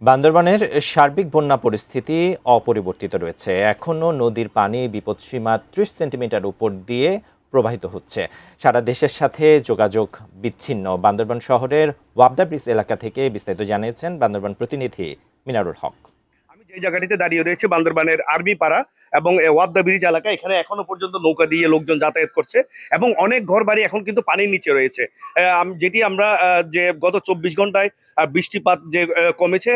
বান্দরবানের সার্বিক বন্যা পরিস্থিতি অপরিবর্তিত রয়েছে। এখনও নদীর পানি বিপদসীমা ৩০ সেন্টিমিটার উপর দিয়ে প্রবাহিত হচ্ছে। সারা দেশের সাথে যোগাযোগ বিচ্ছিন্ন। বান্দরবান শহরের ওয়াবদা ব্রিজ এলাকা থেকে বিস্তারিত জানিয়েছেন বান্দরবান প্রতিনিধি মিনারুল হক। আমি যে জায়গাটিতে দাঁড়িয়ে রয়েছে বান্দরবানের আর্মি পাড়া এবং ওয়াবদা ব্রিজ এলাকা, এখানে এখনো পর্যন্ত নৌকা দিয়ে লোকজন যাতায়াত করছে এবং অনেক ঘর বাড়ি এখন কিন্তু পানির নিচে রয়েছে। যেটি আমরা যে গত ২৪ ঘন্টায় বৃষ্টিপাত যে কমেছে,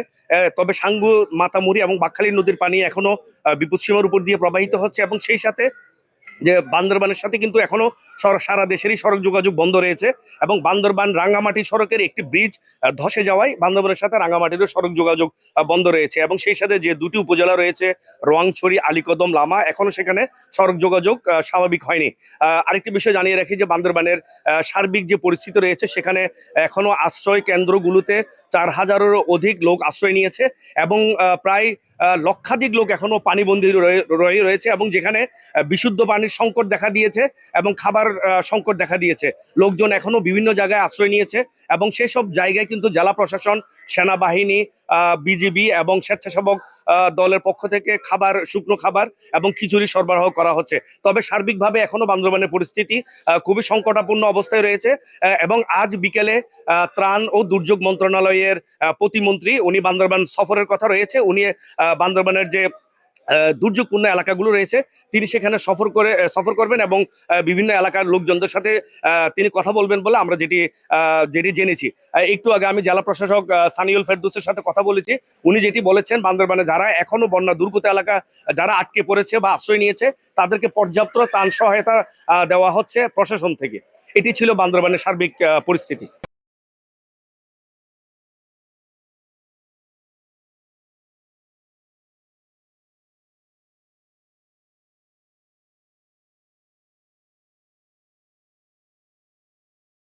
তবে সাঙ্গু, মাতামুহুরী এবং বাকখালী নদীর পানি এখনো বিপদসীমার উপর দিয়ে প্রবাহিত হচ্ছে এবং সেই সাথে যে বান্দরবানের সাথে কিন্তু এখনো সারা দেশেরই সড়ক যোগাযোগ বন্ধ রয়েছে এবং বান্দরবান রাঙ্গামাটি সড়কের একটি ব্রিজ ধসে যাওয়ায় বান্দরবানের সাথে রাঙ্গামাটিরও সড়ক যোগাযোগ বন্ধ রয়েছে এবং সেই সাথে যে দুটি উপজেলা রয়েছে রোয়াংছড়ি, আলীকদম, লামা, এখনো সেখানে সড়ক যোগাযোগ স্বাভাবিক হয়নি। আরেকটি বিষয় জানিয়ে রাখি যে বান্দরবানের সার্বিক যে পরিস্থিতি রয়েছে সেখানে এখনো আশ্রয় কেন্দ্রগুলোতে ৪,০০০-এরও অধিক লোক আশ্রয় নিয়েছে এবং প্রায় লক্ষাধিক লোক এখনো পানিবন্দী রয়েছে এবং যেখানে বিশুদ্ধ পানির সংকট দেখা দিয়েছে এবং খাবার সংকট দেখা দিয়েছে। লোকজন এখনো বিভিন্ন জায়গায় আশ্রয় নিয়েছে এবং সেসব জায়গায় কিন্তু জেলা প্রশাসন, সেনাবাহিনী, বিজিবি এবং স্বেচ্ছাসেবক দলের পক্ষ থেকে খাবার, শুকনো খাবার এবং খিচুড়ি সরবরাহ করা হচ্ছে। তবে সার্বিকভাবে এখনো বান্দরবানের পরিস্থিতি খুবই সংকটাপন্ন অবস্থায় রয়েছে এবং আজ বিকেলে ত্রাণ ও দুর্যোগ মন্ত্রণালয়ের প্রতিমন্ত্রী, উনি বান্দরবান সফরের কথা রয়েছে। উনি বান্দরবানের যে দুর্যোগপূর্ণ এলাকাগুলো রয়েছে তিনি সেখানে সফর করবেন এবং বিভিন্ন এলাকার লোকজনদের সাথে তিনি কথা বলবেন বলে আমরা যেটি জেনেছি। একটু আগে আমি জেলা প্রশাসক সানিউল ফেরদৌসের সাথে কথা বলেছি। উনি যেটি বলেছেন, বান্দরবানে যারা এখনো বন্যা দুর্গত এলাকা যারা আটকে পড়েছে বা আশ্রয় নিয়েছে তাদেরকে পর্যাপ্ত ত্রাণ সহায়তা দেওয়া হচ্ছে প্রশাসন থেকে। এটি ছিল বান্দরবানের সার্বিক পরিস্থিতি।